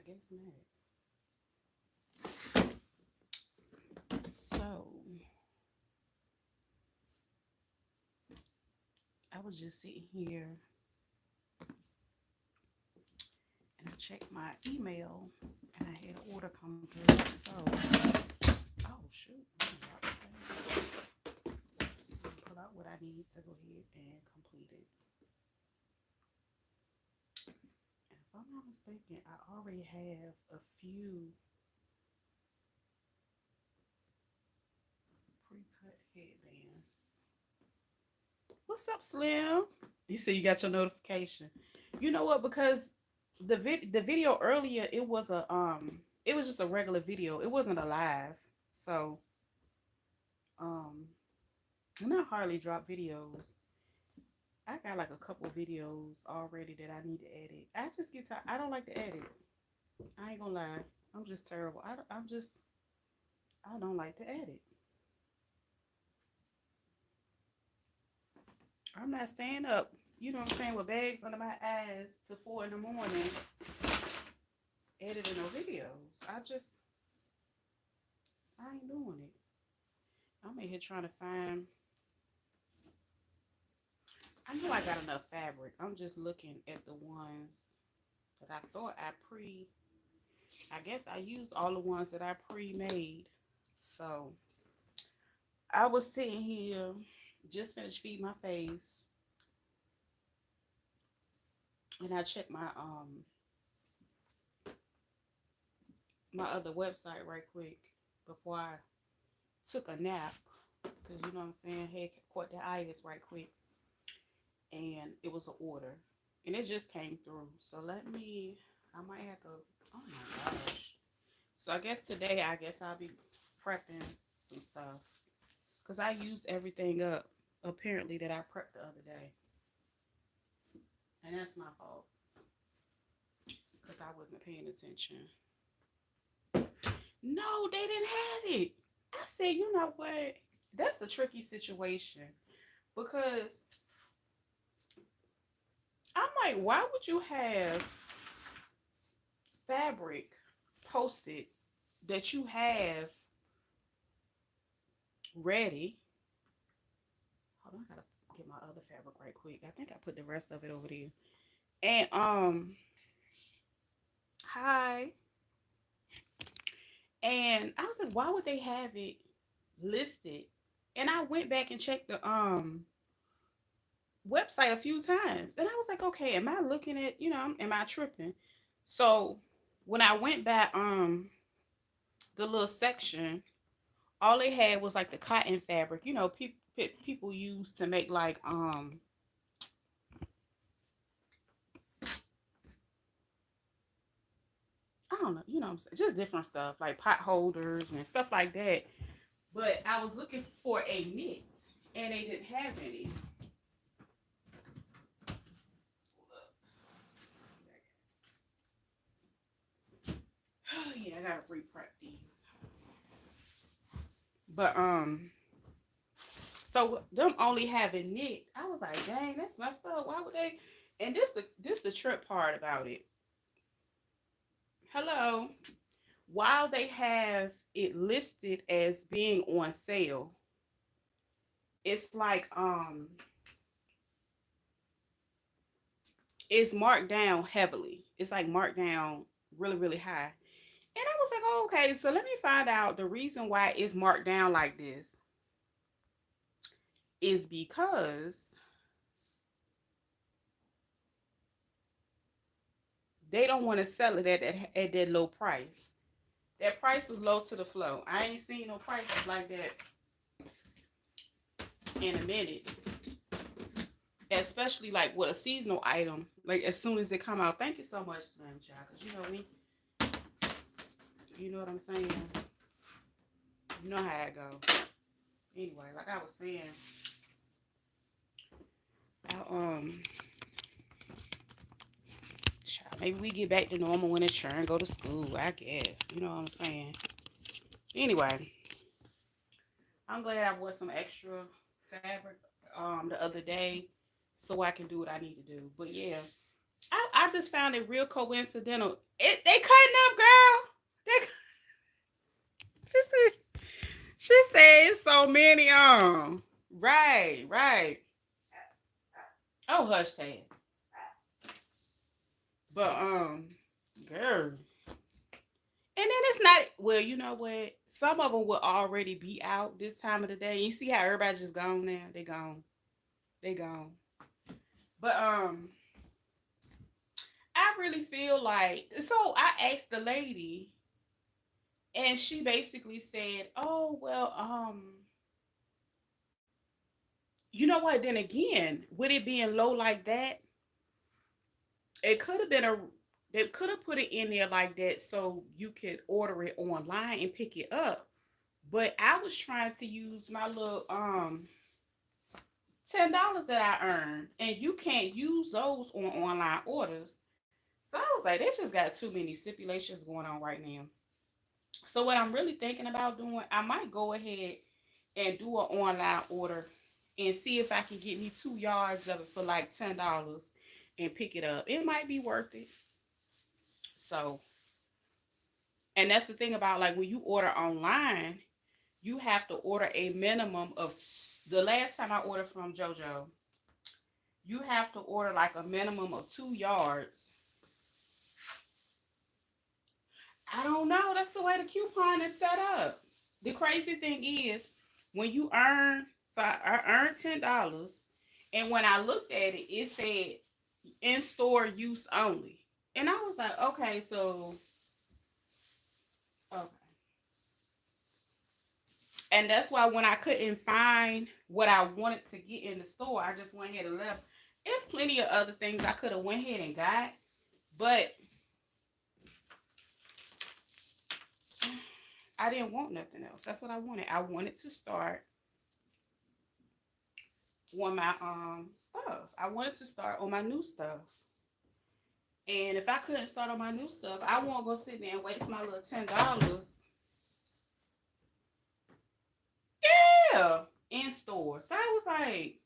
guess not. So I was just sitting here and I checked my email and I had an order come through. So, oh shoot, pull out what I need to go ahead and complete it. And if I'm not mistaken, I already have a few pre-cut headbands. What's up, Slim? You said you got your notification. You know what? Because the video earlier, it was just a regular video. It wasn't a live. So um and I hardly drop videos. I got like a couple videos already that I need to edit. I just get tired. I don't like to edit. I ain't gonna lie. I'm just terrible. I don't like to edit. I'm not staying up, you know what I'm saying, with bags under my eyes to 4 in the morning editing no videos. I ain't doing it. I'm in here trying to find, I know I got enough fabric. I'm just looking at the ones that I thought I guess I used all the ones that I pre-made. So I was sitting here, just finished feeding my face, and I checked my other website right quick before I took a nap, because you know what I'm saying, had caught the itis right quick, and it was an order, and it just came through. So I might have to, oh my gosh. So I guess today, I'll be prepping some stuff, because I used everything up, apparently, that I prepped the other day. And that's my fault, because I wasn't paying attention. No, they didn't have it. I said, you know what? That's a tricky situation, because I'm like, why would you have fabric posted that you have ready? Hold on, I gotta get my other fabric right quick. I think I put the rest of it over there. And hi. And I was like, why would they have it listed? And I went back and checked the website a few times. And I was like, okay, am I looking at, am I tripping? So when I went back the little section, all they had was like the cotton fabric, people use to make like I don't know, I'm saying, just different stuff like pot holders and stuff like that. But I was looking for a knit and they didn't have any. Oh yeah, I gotta re-prep these. But so them only having knit, I was like, dang, that's messed up. Why would they? And this the trip part about it. Hello. While they have it listed as being on sale, it's like it's marked down heavily. It's like marked down really, really high. And I was like, oh, okay, so let me find out the reason why it's marked down like this is because they don't want to sell it at that low price. That price was low to the flow. I ain't seen no prices like that in a minute. Especially like with a seasonal item. Like as soon as it come out. Thank you so much, Slim Child. Because you know me. You know what I'm saying? You know how I go. Anyway, like I was saying, maybe we get back to normal when the children go to school, I guess. You know what I'm saying? Anyway, I'm glad I bought some extra fabric the other day so I can do what I need to do. But yeah, I I just found it real coincidental. They cutting up, girl. They, she said, she said it's so many on. Right, right. Oh, hush, Taz. But girl. And then it's not, well, you know what? Some of them will already be out this time of the day. You see how everybody just gone now? They gone. They gone. But I really feel like, so I asked the lady, and she basically said, "Oh, well, you know what? Then again, with it being low like that, it could have been a they could have put it in there like that so you could order it online and pick it up. But I was trying to use my little $10 that I earned, and you can't use those on online orders. So I was like, they just got too many stipulations going on right now. So what I'm really thinking about doing, I might go ahead and do an online order and see if I can get me 2 yards of it for like $10 and pick it up. It might be worth it. So, and that's the thing about like when you order online, you have to order a minimum of the last time I ordered from JoJo, you have to order like a minimum of 2 yards. I don't know. That's the way the coupon is set up. The crazy thing is when you earn, so I earned $10, and when I looked at it, it said in store use only, and I was like, okay, so okay, and that's why when I couldn't find what I wanted to get in the store, I just went ahead and left. There's plenty of other things I could have went ahead and got, but I didn't want nothing else. That's what I wanted. I wanted to start on my stuff. I wanted to start on my new stuff. And if I couldn't start on my new stuff, I won't go sit there and waste my little $10. Yeah, in stores. So I was like,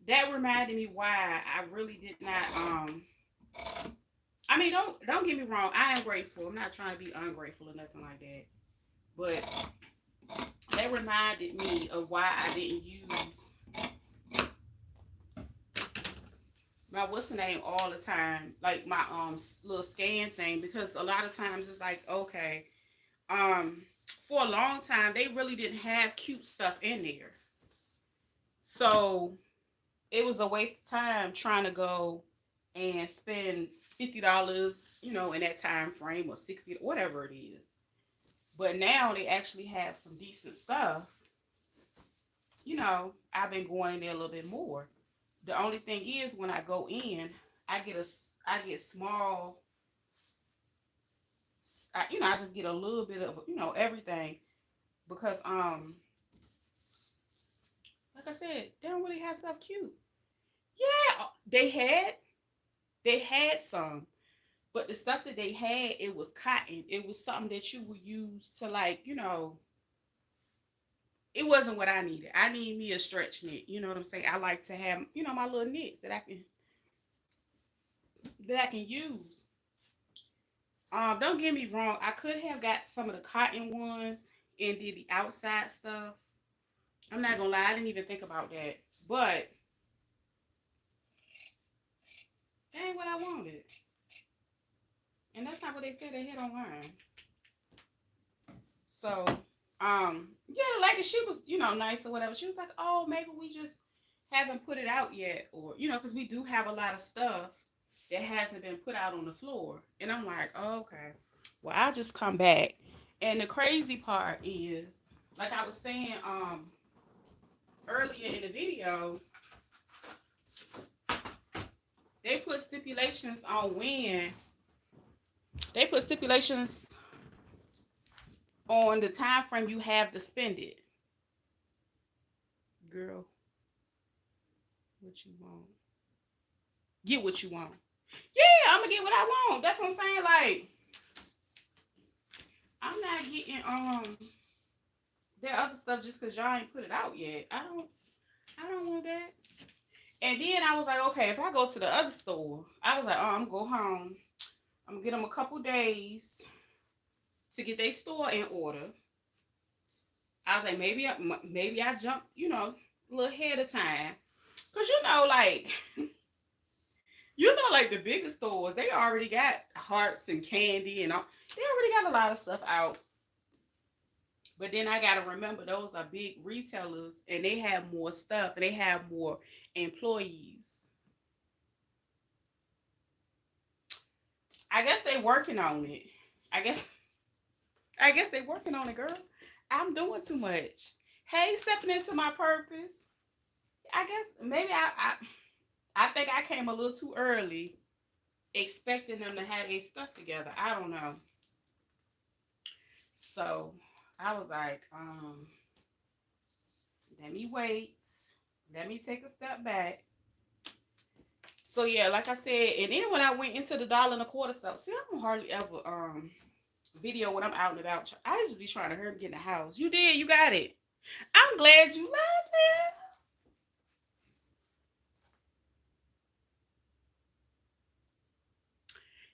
that reminded me why I really did not. I mean, don't get me wrong. I am grateful. I'm not trying to be ungrateful or nothing like that. But that reminded me of why I didn't use my what's the name all the time, like my little scan thing, because a lot of times it's like, okay, for a long time they really didn't have cute stuff in there, so it was a waste of time trying to go and spend $50, in that time frame, or 60, whatever it is. But now they actually have some decent stuff. I've been going in there a little bit more. The only thing is when I go in, I get small. I just get a little bit of everything, because like I said, they don't really have stuff cute. Yeah, they had some, but the stuff that they had, it was cotton. It was something that you would use to, like, it wasn't what I needed. I need me a stretch knit. You know what I'm saying? I like to have, my little knits that I can use. Don't get me wrong. I could have got some of the cotton ones and did the outside stuff. I'm not gonna lie. I didn't even think about that, but that ain't what I wanted. And that's not what they said they had online. So, yeah, the lady, she was, nice or whatever. She was like, oh, maybe we just haven't put it out yet, or, because we do have a lot of stuff that hasn't been put out on the floor. And I'm like, oh, okay, well, I'll just come back. And the crazy part is, like I was saying, earlier in the video, they put stipulations on when they put stipulations on the time frame you have to spend it. Girl, what you want? Get what you want. Yeah, I'm gonna get what I want. That's what I'm saying. Like, I'm not getting that other stuff just because y'all ain't put it out yet. I don't want that. And then I was like, okay, if I go to the other store, I was like, oh, I'm gonna go home. I'm gonna get them a couple days to get their store in order. I was like, maybe I jump, a little ahead of time, cause like like the bigger stores, they already got hearts and candy and all. They already got a lot of stuff out. But then I gotta remember those are big retailers and they have more stuff and they have more employees. I guess they working on it. I guess I guess they working on it, girl. I'm doing too much. Hey, stepping into my purpose. I guess maybe I think I came a little too early expecting them to have their stuff together. I don't know. So I was like, let me wait. Let me take a step back. So yeah, like I said, and then when I went into the dollar and a quarter stuff, see, I don't hardly ever video when I'm out and about. I just be trying to hurry get in the house. You did, you got it. I'm glad you loved it.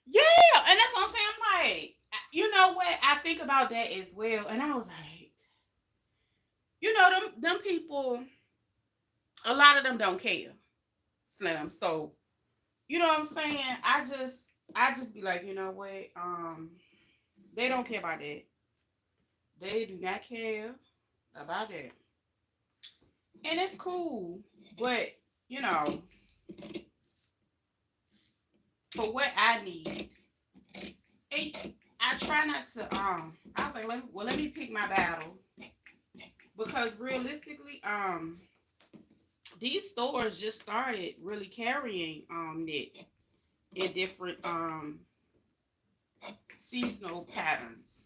Yeah, and that's what I'm saying. I'm like, you know what? I think about that as well, and I was like, them people, a lot of them don't care, Slim. So, you know what I'm saying? I just be like, you know what? They don't care about that. They do not care about that, and it's cool. But you know, for what I need, I try not to. I was like, let me pick my battle because realistically, these stores just started really carrying knit in different seasonal patterns.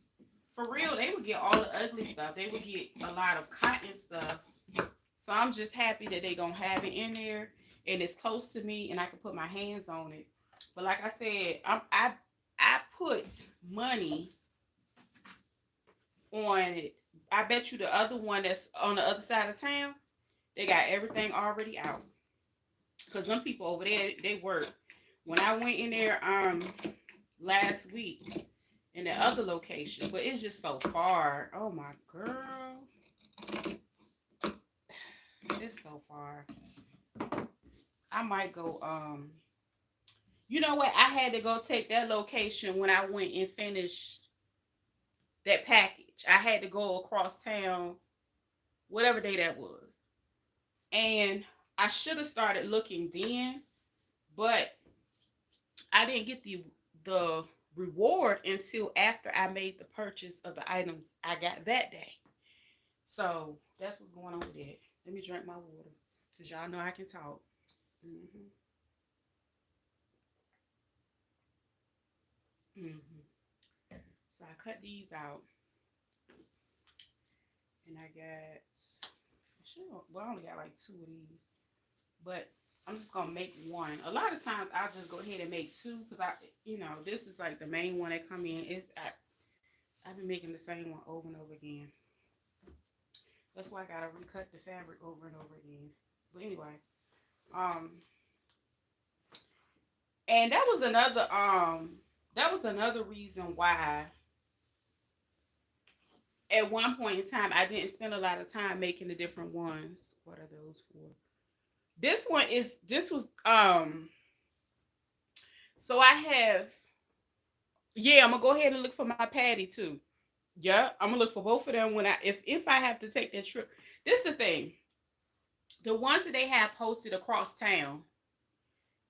For real, they would get all the ugly stuff. They would get a lot of cotton stuff. So I'm just happy that they gonna have it in there and it's close to me and I can put my hands on it. But like I said, I put money on it. I bet you the other one that's on the other side of town, they got everything already out. Cause some people over there, they work. When I went in there last week in the other location, but it's just so far. Oh my girl, it's so far. I might go. You know what? I had to go take that location when I went and finished that package. I had to go across town, whatever day that was, and I should have started looking then, but I didn't get the reward until after I made the purchase of the items I got that day. So that's what's going on with that. Let me drink my water because y'all know I can talk. Mm-hmm. Mm-hmm. So I cut these out, and I got sure. Well, I only got like two of these, but I'm just gonna make one. A lot of times I'll just go ahead and make two because this is like the main one that come in. I've been making the same one over and over again. That's why I gotta recut the fabric over and over again. But anyway, um, and that was another reason why at one point in time I didn't spend a lot of time making the different ones. What are those for? This was so I have yeah, I'm gonna go ahead and look for my patty too. Yeah, I'm gonna look for both of them when if I have to take that trip. This is the thing. The ones that they have posted across town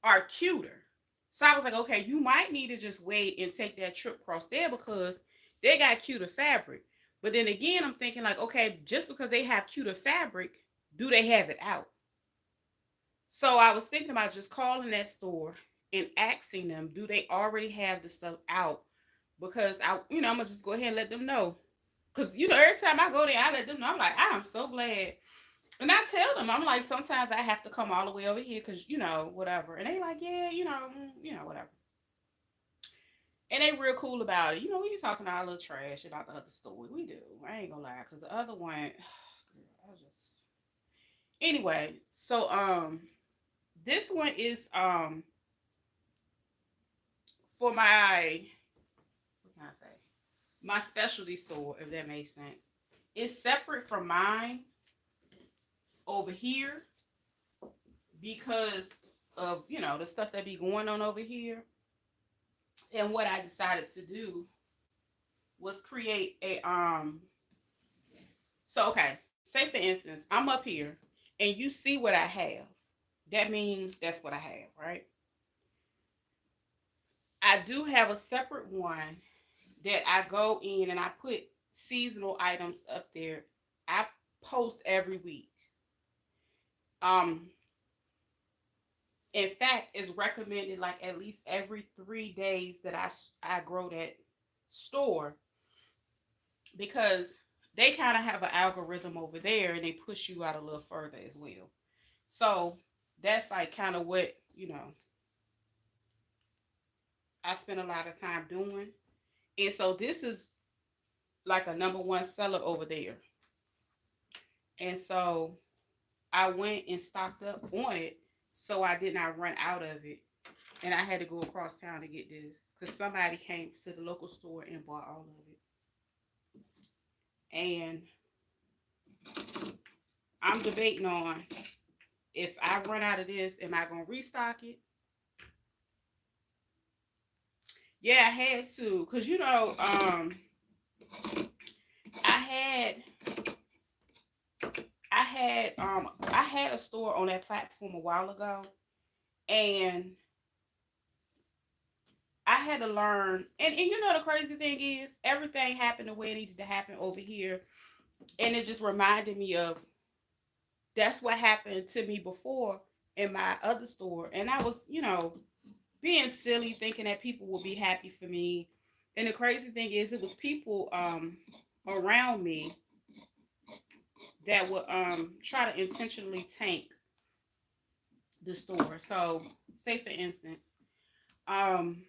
are cuter. So I was like, okay, you might need to just wait and take that trip across there because they got cuter fabric. But then again, I'm thinking like, okay, just because they have cuter fabric, do they have it out? So I was thinking about just calling that store and asking them, do they already have the stuff out? Because I'm gonna just go ahead and let them know. Cause every time I go there, I let them know. I'm like, I'm so glad. And I tell them, I'm like, sometimes I have to come all the way over here because whatever. And they like, yeah, whatever. And they real cool about it. We be talking all little trash about the other store. We do. I ain't gonna lie, cause the other one, girl, I just anyway. So This one is for my, what can I say? My specialty store, if that makes sense. It's separate from mine over here because of, you know, the stuff that be going on over here. And what I decided to do was create a so okay, say for instance, I'm up here and you see what I have. That means that's what I have, right? I do have a separate one that I go in and I put seasonal items up there. I post every week. Um, in fact, it's recommended like at least every 3 days that I grow that store because they kind of have an algorithm over there and they push you out a little further as well. So that's like kind of what, you know, I spend a lot of time doing. And so this is like a number one seller over there. And so I went and stocked up on it so I did not run out of it. And I had to go across town to get this because somebody came to the local store and bought all of it. And I'm debating on if I run out of this, am I going to restock it? Yeah, I had to because, you know, I had a store on that platform a while ago, and I had to learn. And you know the crazy thing is, everything happened the way it needed to happen over here, and it just reminded me of that's what happened to me before in my other store, and I was, you know, being silly, thinking that people would be happy for me. And the crazy thing is, it was people around me that would try to intentionally tank the store. So, say for instance, um,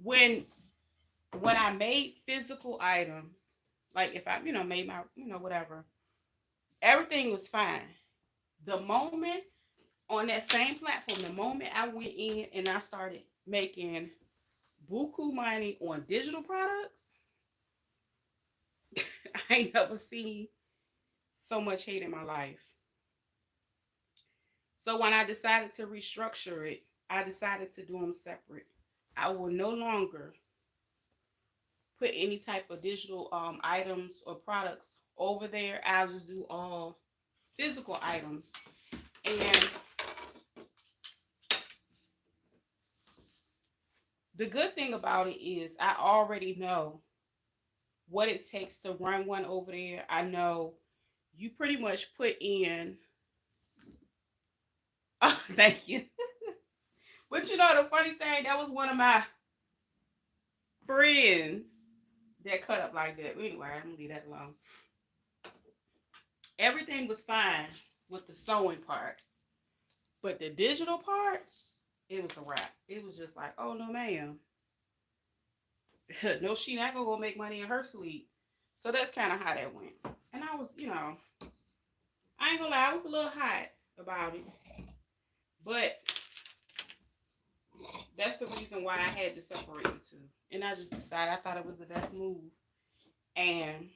when I made physical items, like if I, you know, made my, you know, whatever, everything was fine. The moment on that same platform, the moment I went in and I started making buku money on digital products, I ain't never seen so much hate in my life. So when I decided to restructure it, I decided to do them separate. I will no longer put any type of digital items or products over there. I'll just do all physical items. And the good thing about it is I already know what it takes to run one over there. I know you pretty much put in. Oh, thank you. But you know the funny thing, that was one of my friends that cut up like that. Anyway, I'm gonna leave that alone. Everything was fine with the sewing part, but the digital part, it was a wrap. It was just like, oh no, ma'am. No, she not gonna go make money in her sleep. So that's kind of how that went. And I was, you know, I ain't gonna lie, I was a little hot about it, but that's the reason why I had to separate the two. And I just decided I thought it was the best move. And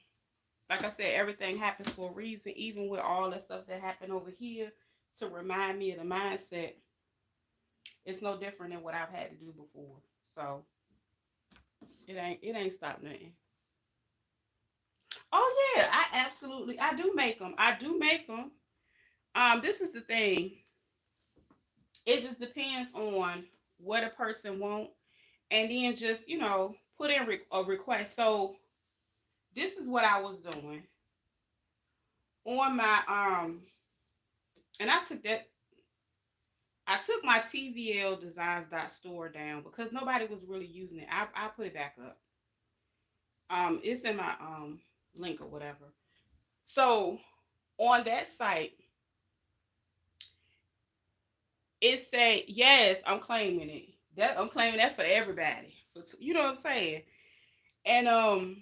like I said, everything happens for a reason, even with all the stuff that happened over here to remind me of the mindset. It's no different than what I've had to do before. So it ain't stopped nothing. Oh yeah, I do make them. I do make them. This is the thing. It just depends on what a person want, and then just, you know, put in a request. So this is what I was doing on my and I took my TVL Designs store down because nobody was really using it. I put it back up. It's in my link or whatever. So on that site, it said, yes, I'm claiming it. That I'm claiming that for everybody. You know what I'm saying? And I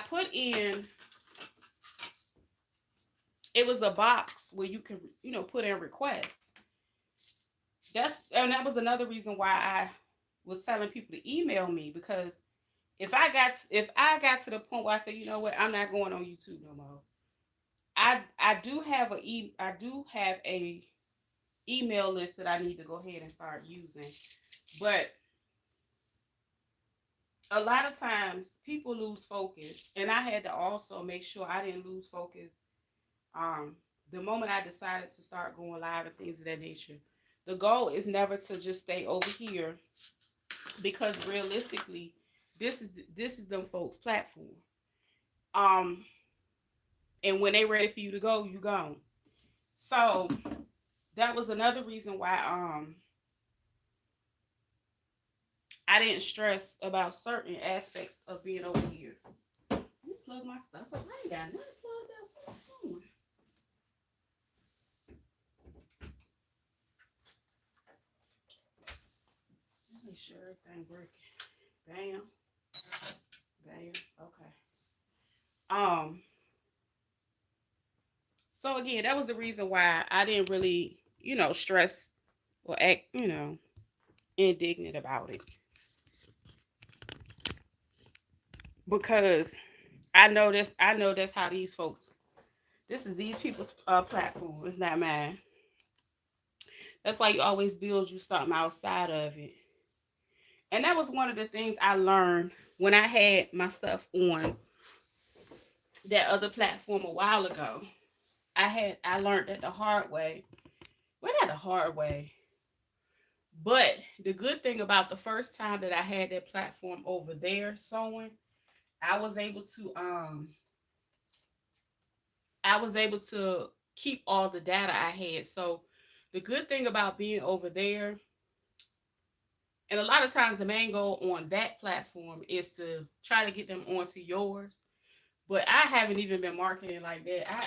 put in, it was a box where you can, put in requests. And that was another reason why I was telling people to email me, because if I got to the point where I said, you know what, I'm not going on YouTube no more. I do have a email list that I need to go ahead and start using. But a lot of times people lose focus, and I had to also make sure I didn't lose focus. Um, the moment I decided to start going live and things of that nature, the goal is never to just stay over here, because realistically, this is them folks' platform. Um, and when they ready for you to go, you gone. So that was another reason why I didn't stress about certain aspects of being over here. Let me plug my stuff up. I ain't got nothing plugged up. What's going on? Make sure everything working. Bam. Bam. Okay. Um. So again, that was the reason why I didn't really, stress or act, indignant about it, because I know this. I know that's how these folks. This is these people's platform. It's not mine. That's why you always build you something outside of it. And that was one of the things I learned when I had my stuff on that other platform a while ago. I learned that the hard way. Well, not the hard way, but the good thing about the first time that I had that platform over there sewing, I was able to I was able to keep all the data I had. So the good thing about being over there, and a lot of times the main goal on that platform is to try to get them onto yours. But I haven't even been marketing like that.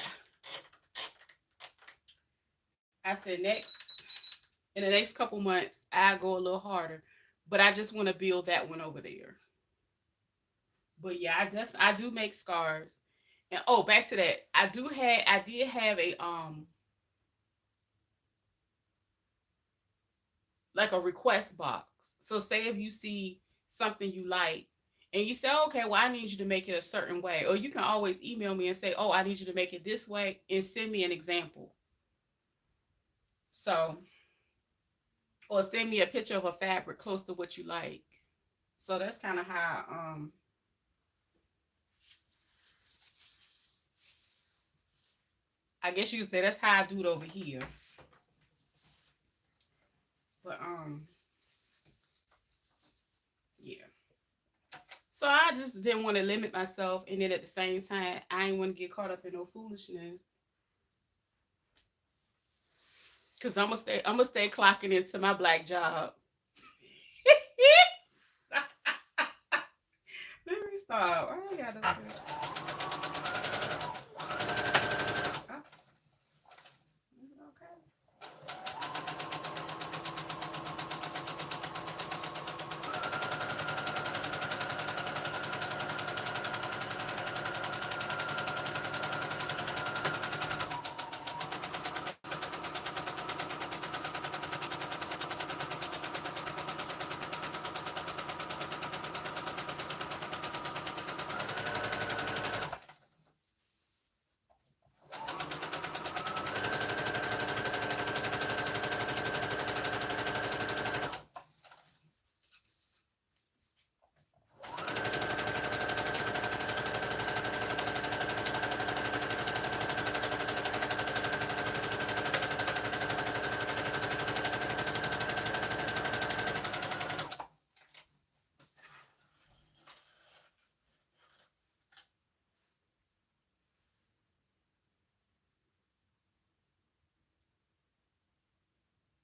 I said in the next couple months I go a little harder, but I just want to build that one over there. But yeah, I do make scarves. And oh, back to that. I did have a like a request box. So say if you see something you like and you say, okay, well, I need you to make it a certain way. Or you can always email me and say, oh, I need you to make it this way and send me an example. So, or send me a picture of a fabric close to what you like. So that's kind of how, I guess you could say that's how I do it over here. But, yeah. So I just didn't want to limit myself. And then at the same time, I didn't want to get caught up in no foolishness. Cause I'm gonna stay clocking into my black job. Let me stop. I ain't got no. Oh, okay.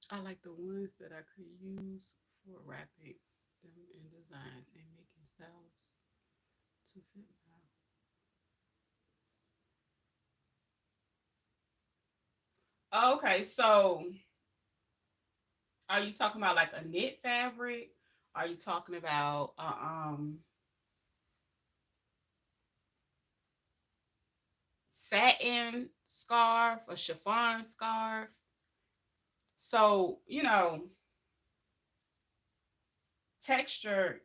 I like the ones that I could use for wrapping them in designs and making styles to fit my. Okay, so are you talking about like a knit fabric? Are you talking about satin scarf, a chiffon scarf. So, texture,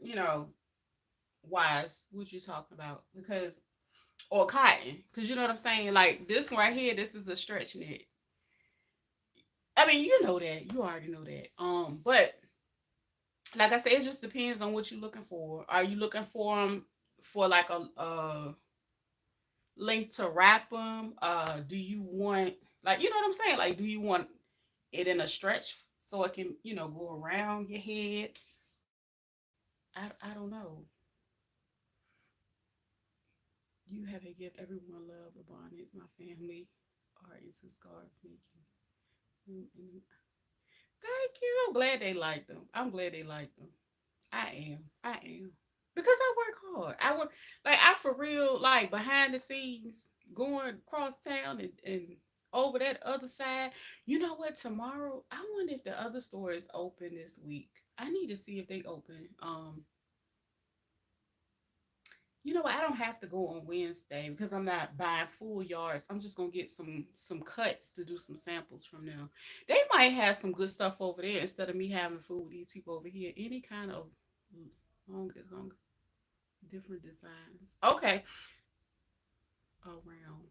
wise, what you talking about? Because or cotton, because you know what I'm saying. Like this one right here, this is a stretch knit. I mean, you know that. You already know that. But like I said, it just depends on what you're looking for. Are you looking for them for like a length to wrap them? Do you want, like, you know what I'm saying? Like, do you want it in a stretch so it can, go around your head? I don't know. You have a gift. Everyone love the bonnets. My family are into scarf making. Mm-mm. Thank you. I'm glad they like them. I'm glad they like them. I am. I am. Because I work hard. I work like I for real like behind the scenes going across town and over that other side. You know what? Tomorrow, I wonder if the other store is open this week. I need to see if they open. You know what? I don't have to go on Wednesday because I'm not buying full yards. I'm just gonna get some cuts to do some samples from them. They might have some good stuff over there instead of me having food with these people over here. Any kind of long different designs. Okay, around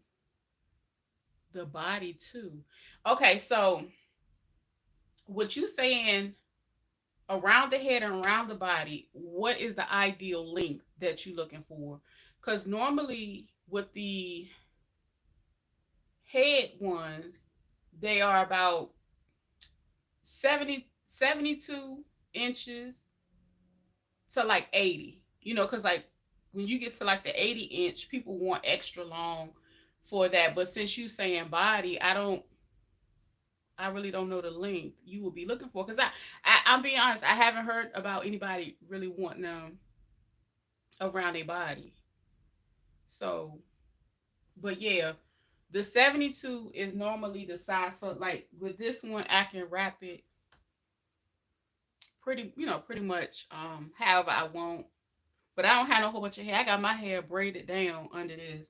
the body too. Okay, so what you saying around the head and around the body? What is the ideal length that you're looking for? Because normally with the head ones, they are about 72 inches to like 80. Because like when you get to like the 80-inch, people want extra long for that. But since you saying body, I really don't know the length you will be looking for. Because I'm being honest, I haven't heard about anybody really wanting them around their body. So, but yeah, the 72 is normally the size. So like with this one, I can wrap it pretty much however I want. But I don't have no whole bunch of hair. I got my hair braided down under this.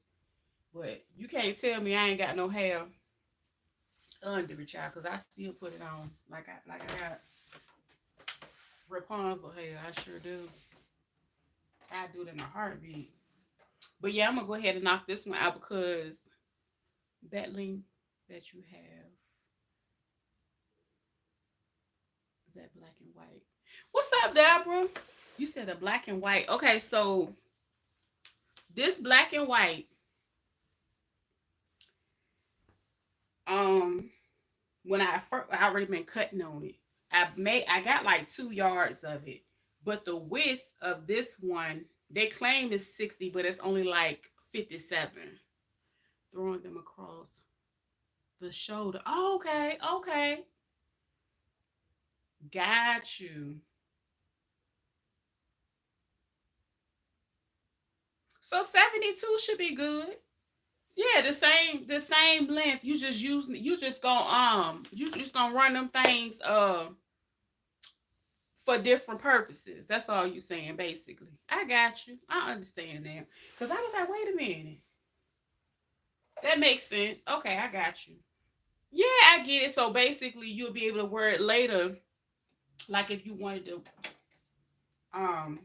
But you can't tell me I ain't got no hair under it, child, because I still put it on like I got Rapunzel hair. I sure do. I do it in a heartbeat. But yeah, I'm gonna go ahead and knock this one out because that link that you have, that black and white. What's up, Deborah? You said a black and white. Okay, so this black and white, um, when I already been cutting on it. I got like 2 yards of it, but the width of this one they claim is 60, but it's only like 57. Throwing them across the shoulder. Oh, okay, okay, got you. So 72 should be good. Yeah, the same length. You just gonna run them things for different purposes. That's all you saying, basically. I got you. I understand that. Because I was like, wait a minute. That makes sense. Okay, I got you. Yeah, I get it. So basically, you'll be able to wear it later. Like if you wanted to, um,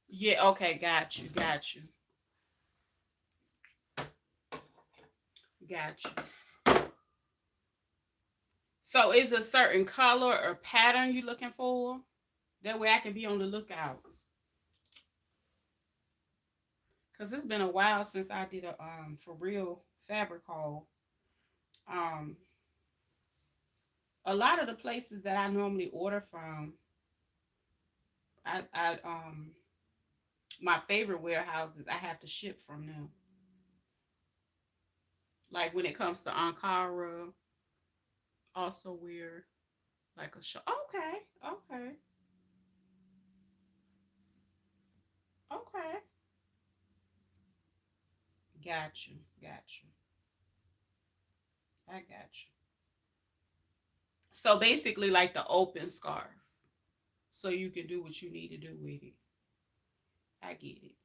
yeah, okay, got you. So is a certain color or pattern you looking for? That way I can be on the lookout. Cause it's been a while since I did a for real fabric haul. Um, a lot of the places that I normally order from, I my favorite warehouses, I have to ship from them. Like when it comes to Ankara, also wear like a show. Okay, okay, okay. Got you, got you. I got you. So basically, like the open scarf, so you can do what you need to do with it. I get it.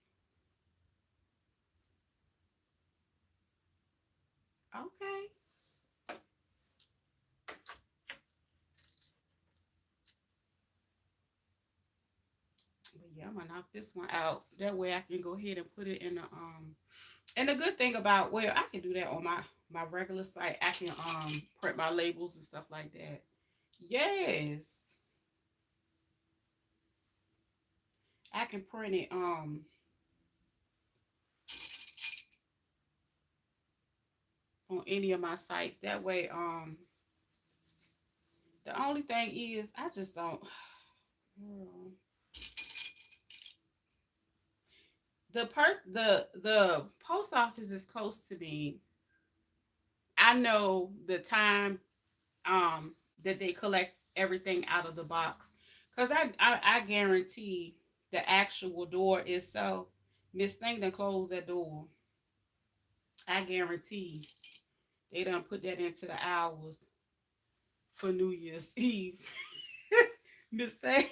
Okay. But yeah, I'm gonna knock this one out. That way I can go ahead and put it in the And the good thing about, well, I can do that on my regular site. I can print my labels and stuff like that. Yes. I can print it on any of my sites. That way the only thing is I just don't the post office is close to me. I know the time that they collect everything out of the box, because I guarantee the actual door is so Miss Thing done closed that door. I guarantee they done put that into the hours for New Year's Eve. Miss Thing,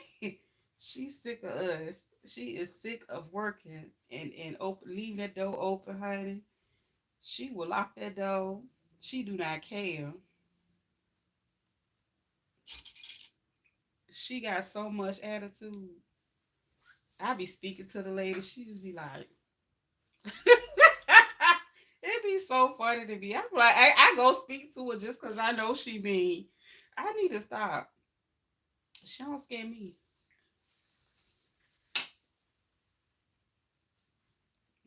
she's sick of us. She is sick of working and open leaving that door open, honey. She will lock that door. She do not care. She got so much attitude. I be speaking to the lady. She just be like, it'd be so funny to me. I'm like, I go speak to her just because I know she mean. I need to stop. She don't scare me.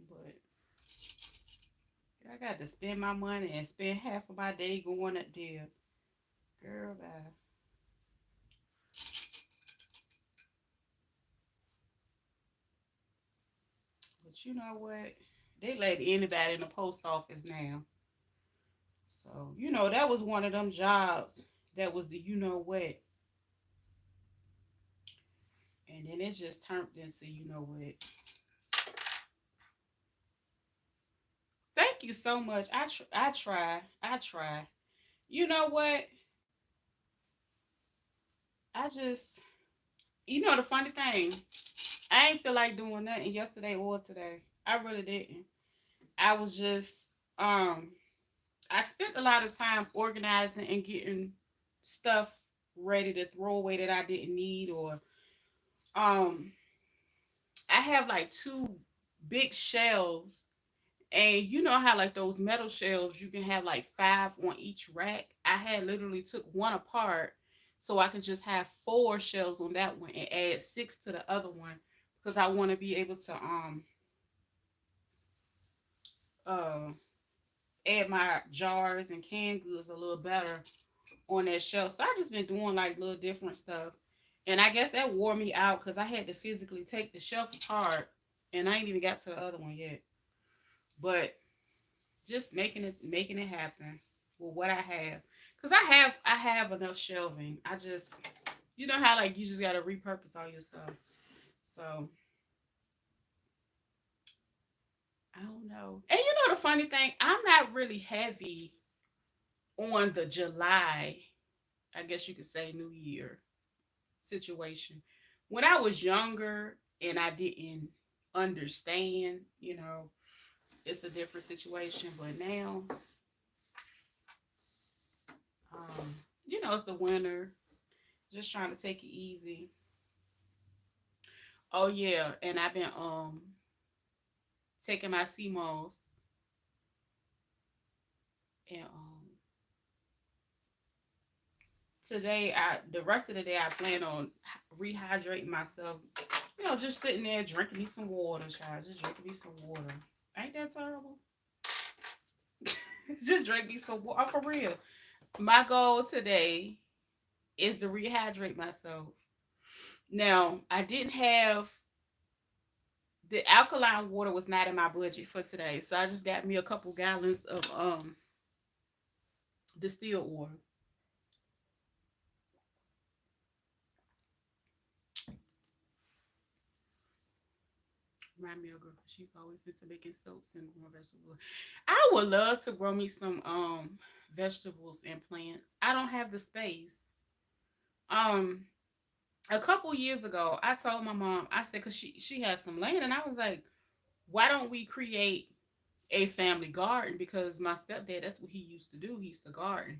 But I got to spend my money and spend half of my day going up there. Girl, bye. But you know what? They let anybody in the post office now. So, that was one of them jobs that was the what. And then it just turned into what. Thank you so much. I try. I try. You know what? I just, the funny thing, I ain't feel like doing nothing yesterday or today. I really didn't. I was just, um, I spent a lot of time organizing and getting stuff ready to throw away that I didn't need, or, um, I have like two big shelves. And you know how like those metal shelves, you can have like five on each rack. I had literally took one apart so I could just have four shelves on that one and add six to the other one, because I want to be able to uh add my jars and canned goods a little better on that shelf. So I just been doing like little different stuff. And I guess that wore me out because I had to physically take the shelf apart, and I ain't even got to the other one yet. But just making it happen with what I have, because I have enough shelving. I just, how like you just gotta repurpose all your stuff. So I don't know. And the funny thing, I'm not really heavy on the July, I guess you could say, New Year situation. When I was younger and I didn't understand, it's a different situation. But now, it's the winter. Just trying to take it easy. Oh yeah, and I've been taking my CMOS, and today the rest of the day I plan on rehydrating myself. Just sitting there drinking me some water, child. Just drinking me some water. Ain't that terrible? Just drink me some water, for real. My goal today is to rehydrate myself. Now, I didn't have the alkaline water, was not in my budget for today, so I just got me a couple gallons of distilled water. Remind me of her. She's always into making soaps and growing vegetables. I would love to grow me some vegetables and plants. I don't have the space. Um, a couple years ago, I told my mom, I said, because she has some land, and I was like, why don't we create a family garden? Because my stepdad, that's what he used to do. He used to garden.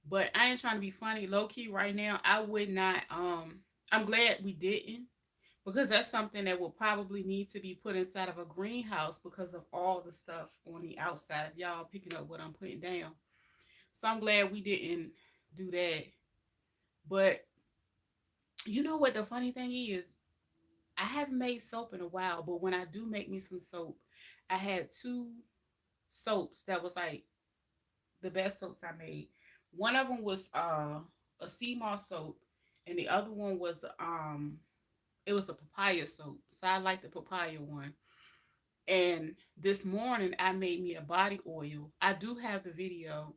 But I ain't trying to be funny. Low key, right now, I would not. I'm glad we didn't, because that's something that will probably need to be put inside of a greenhouse because of all the stuff on the outside. Y'all picking up what I'm putting down. So I'm glad we didn't do that. But you know what the funny thing is? I haven't made soap in a while, but when I do make me some soap, I had two soaps that was like the best soaps I made. One of them was a sea moss soap, and the other one was it was a papaya soap. So I like the papaya one. And this morning I made me a body oil. I do have the video.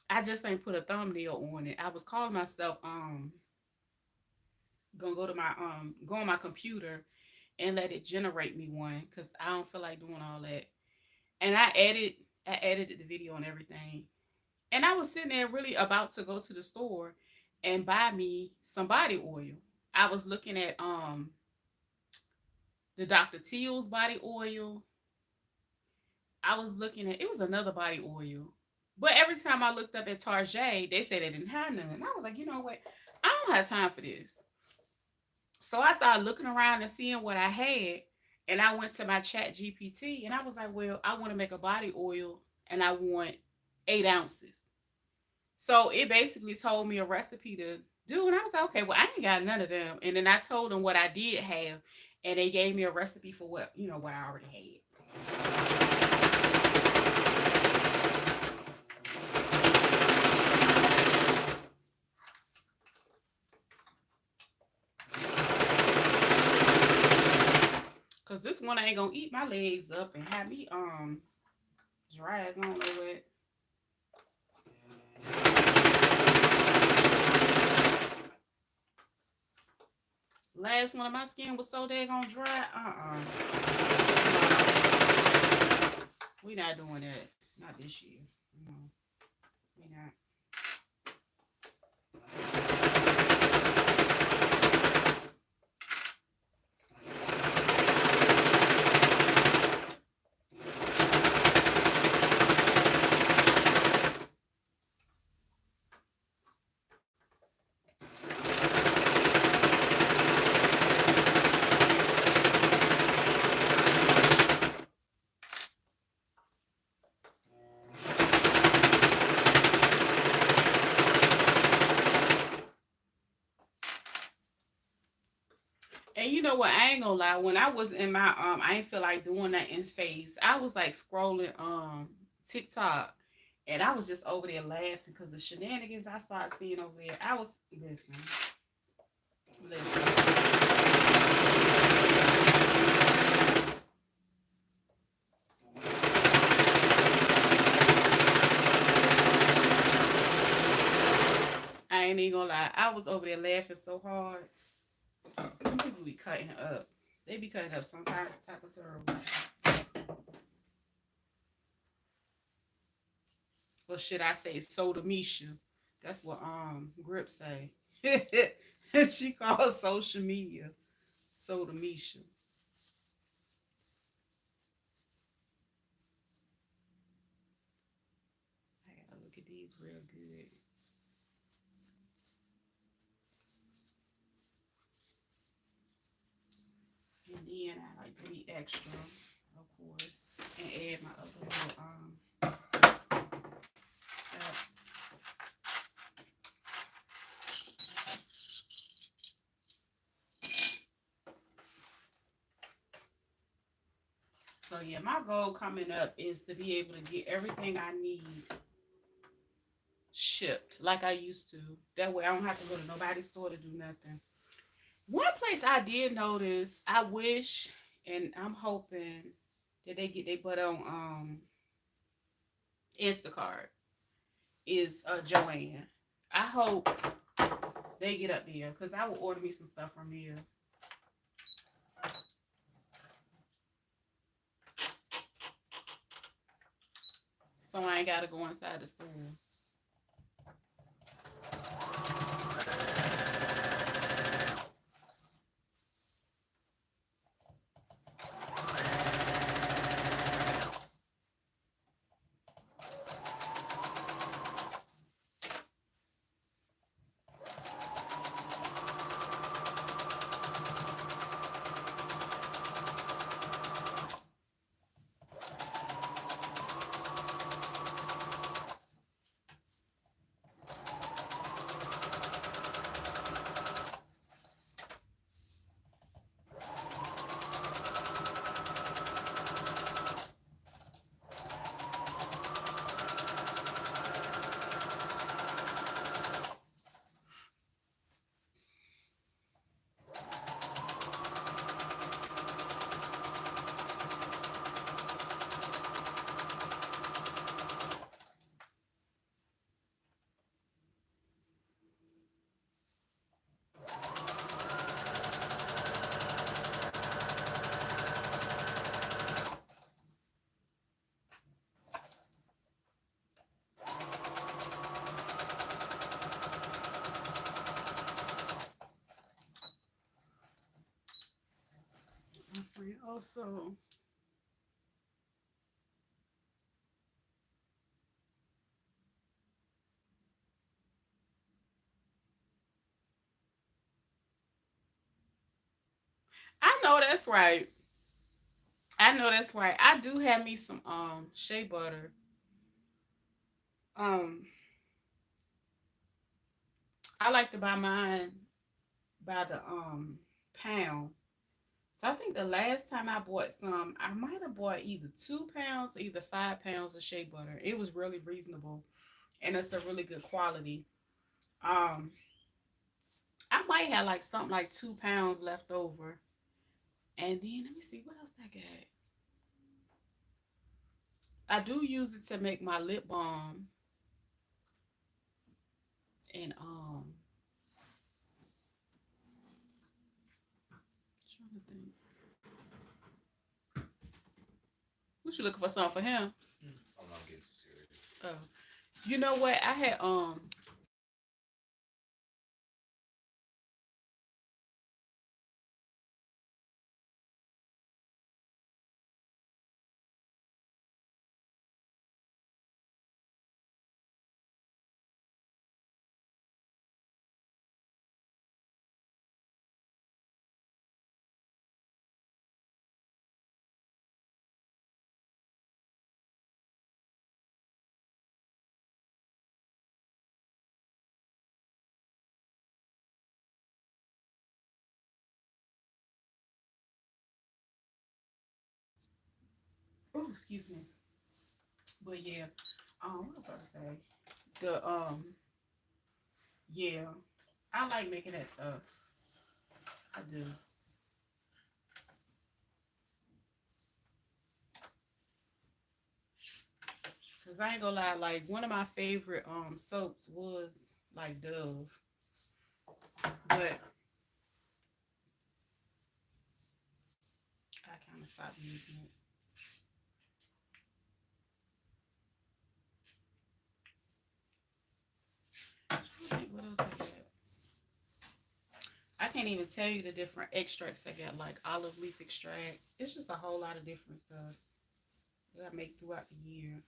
I just ain't put a thumbnail on it. I was calling myself gonna go on my computer and let it generate me one because I don't feel like doing all that. And I edited the video and everything. And I was sitting there really about to go to the store and buy me some body oil. I was looking at the Dr. Teal's body oil. I was looking at, it was another body oil. But every time I looked up at Target, they said they didn't have none. And I was like, you know what? I don't have time for this. So I started looking around and seeing what I had. And I went to my chat GPT and I was like, well, I want to make a body oil and I want 8 ounces. So it basically told me a recipe to do. And I was like, okay, well, I ain't got none of them. And then I told them what I did have. And they gave me a recipe for what, what I already had. Cause this one ain't gonna eat my legs up and have me dry as I don't know what. Last one of my skin was so daggone dry. We not doing that. Not this year. No, we not. And you know what? I ain't gonna lie. When I was in my I ain't feel like doing that in face. I was like scrolling TikTok, and I was just over there laughing because the shenanigans I started seeing over there. I was listen. I ain't even gonna lie. I was over there laughing so hard. People be cutting up. They be cutting up some type of terrible. Or should I say Soda Misha? That's what Grip say. She calls social media Soda Misha. I gotta look at these real good. And then I like to be extra, of course, and add my other little so yeah, my goal coming up is to be able to get everything I need shipped like I used to. That way I don't have to go to nobody's store to do nothing. One place I did notice, I wish, and I'm hoping that they get their butt on Instacart, is Joanne. I hope they get up there because I will order me some stuff from there. So I ain't gotta go inside the store. My friend also. I know that's right. I know that's right. I do have me some shea butter. Um, I like to buy mine by the pound. So I think the last time I bought some, I might have bought either 2 pounds or either 5 pounds of shea butter. It was really reasonable, and it's a really good quality. Um, I might have like something like 2 pounds left over, and then let me see what else I got. I do use it to make my lip balm, and trying to think. What you looking for something for him? I'm not getting some cereal. Oh, you know what? I had oh excuse me, but yeah, what was I about to say? The yeah, I like making that stuff. I do. Cause I ain't gonna lie, like one of my favorite soaps was like Dove, but I kind of stopped using it. I think what else I got? I can't even tell you the different extracts I got, like olive leaf extract. It's just a whole lot of different stuff that I make throughout the year.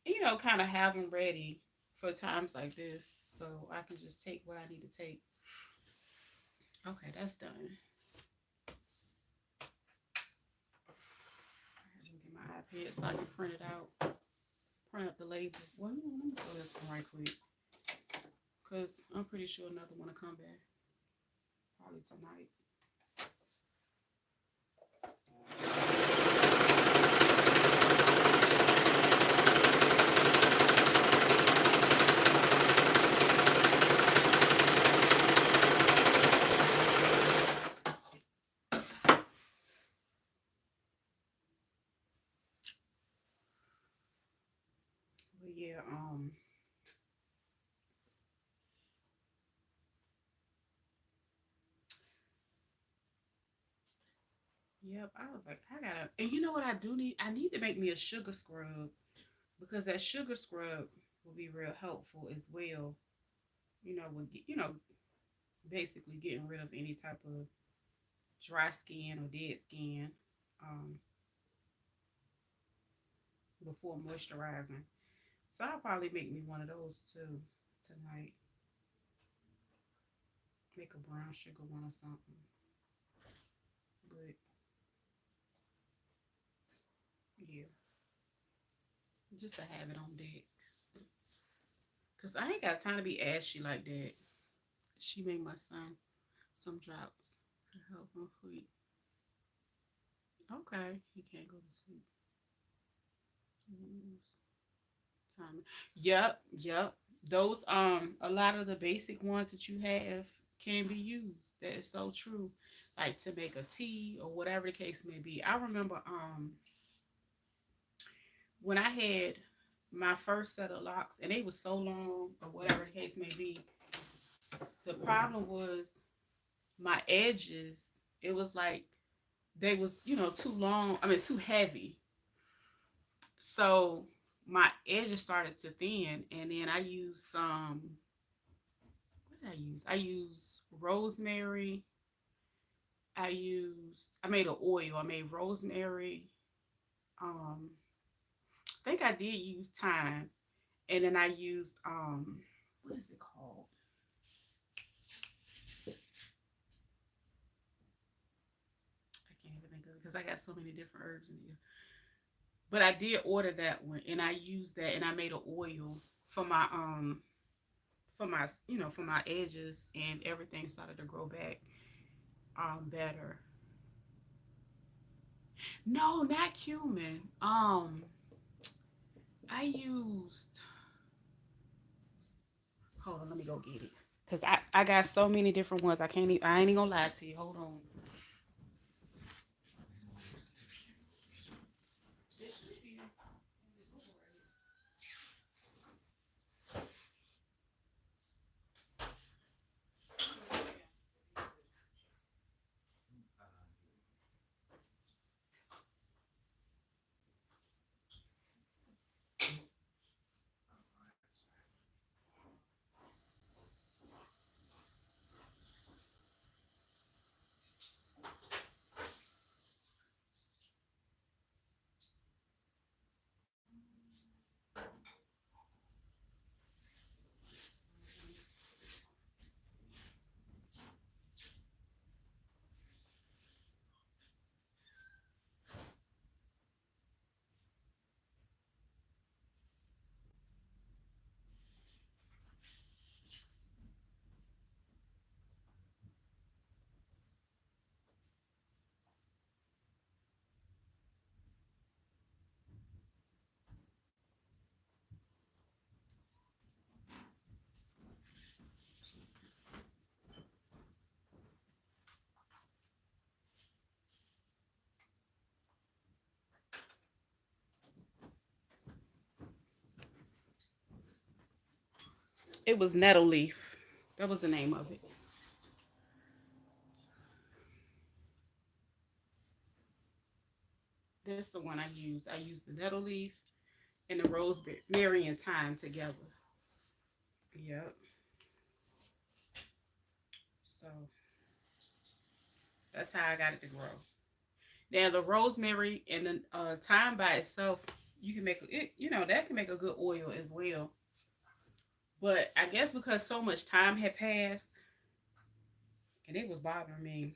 And, kind of have them ready for times like this, so I can just take what I need to take. Okay, that's done. I have to get my iPad so I can print it out. Print out the label. Well, let me throw this one right quick. Because I'm pretty sure another one will come back. Probably tonight. But yeah, yep, I was like, I gotta, and you know what I do need? I need to make me a sugar scrub, because that sugar scrub will be real helpful as well. With basically getting rid of any type of dry skin or dead skin um, before moisturizing. So I'll probably make me one of those too tonight. Make a brown sugar one or something. But yeah, just to have it on deck. Cause I ain't got time to be ashy like that. She made my son some drops to help him sleep. Okay, he can't go to sleep. Time. Yep, yep. Those a lot of the basic ones that you have can be used. That is so true. Like to make a tea or whatever the case may be. I remember when I had my first set of locks and they were so long or whatever the case may be, the problem was my edges. It was like they was, too long. I mean, too heavy. So my edges started to thin, and then I used some. What did I use? I used rosemary. I made an oil. I made rosemary. Um, I think I did use thyme, and then I used what is it called? I can't even think of it because I got so many different herbs in here. But I did order that one, and I used that, and I made an oil for my edges, and everything started to grow back better. No, not cumin. I used. Hold on, let me go get it. Cause I got so many different ones. I can't. I ain't even gonna lie to you. Hold on. It was nettle leaf. That was the name of it. That's the one I used. I used the nettle leaf and the rosemary and thyme together. Yep. So that's how I got it to grow. Now the rosemary and the thyme by itself, you can make it. That can make a good oil as well. But I guess because so much time had passed and it was bothering me,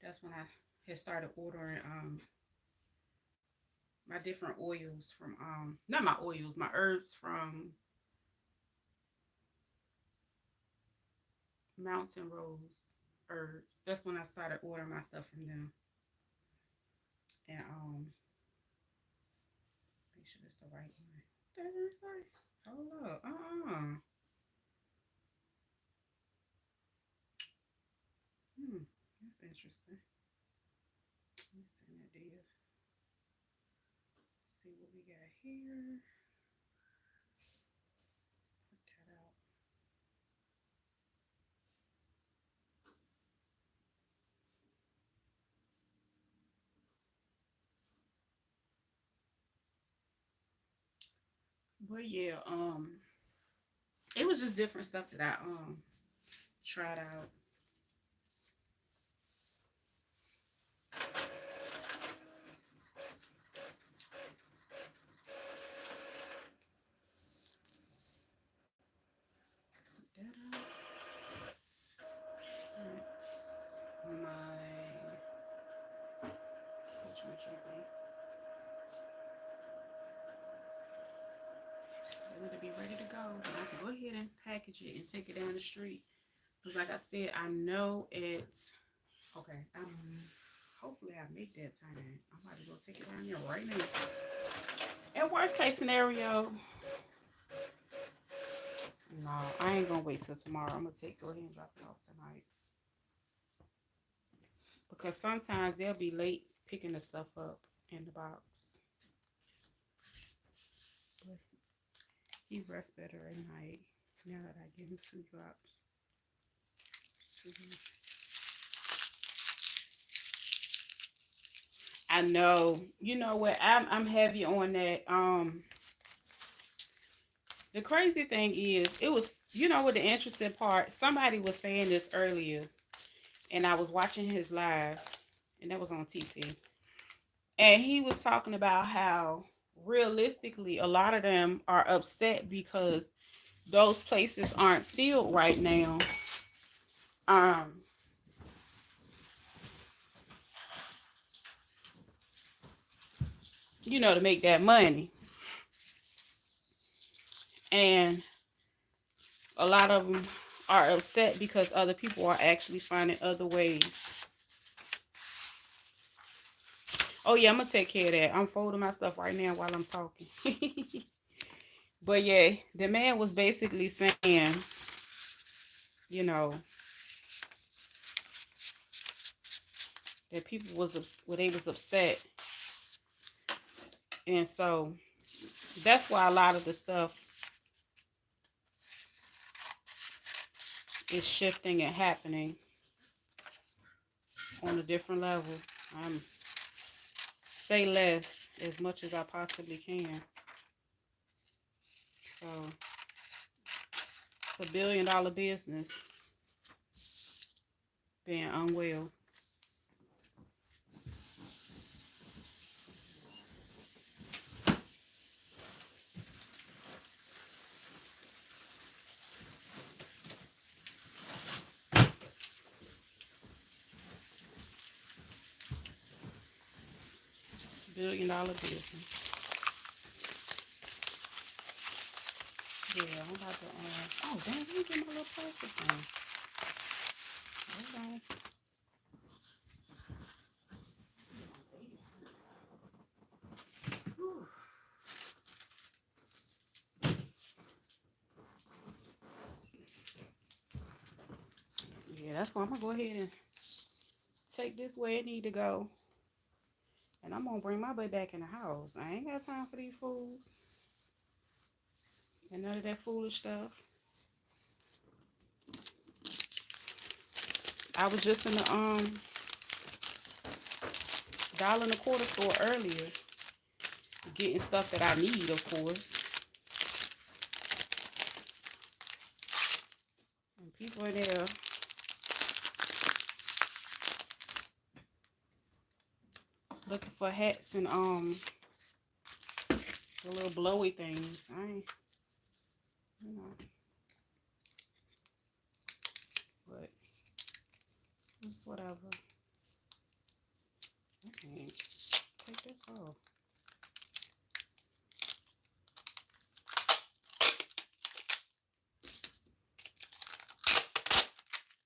that's when I had started ordering my different oils from not my oils, my herbs from Mountain Rose Herbs. That's when I started ordering my stuff from them. And make sure it's the right one. That is right. Hold up. That's interesting. Let's send that deal. See what we got here. Put that out. But yeah, it was just different stuff that I tried out. My which one should I it'll be ready to go. I can go ahead and package it and take it down the street. Because like I said, I know it's okay. Hopefully I make that time. I'm about to go take it down here right now. And worst case scenario, no, I ain't gonna wait till tomorrow. I'm gonna go ahead and drop it off tonight. Because sometimes they'll be late picking the stuff up in the box. But he rests better at night now that I give him 2 drops. I know. You know what? I'm heavy on that. The crazy thing is, it was, you know what the interesting part, somebody was saying this earlier, and I was watching his live, and that was on TT. And he was talking about how realistically a lot of them are upset because those places aren't filled right now. Um, to make that money. And a lot of them are upset because other people are actually finding other ways. Oh yeah, I'm gonna take care of that. I'm folding my stuff right now while I'm talking. But yeah, the man was basically saying, you know, that people they was upset, and so that's why a lot of the stuff is shifting and happening on a different level. I'm say less as much as I possibly can. So it's $1 billion business being unwell. $1 billion business. Yeah, I'm about to. Oh, dang, let me get my little plastic thing. Hold on. Whew. Yeah, that's why I'm gonna go ahead and take this where it need to go. And I'm gonna bring my butt back in the house. I ain't got time for these fools. And none of that foolish stuff. I was just in the $1.25 store earlier, getting stuff that I need, of course. And people in there looking for hats and the little blowy things. I ain't, but it's whatever. I can't take this off.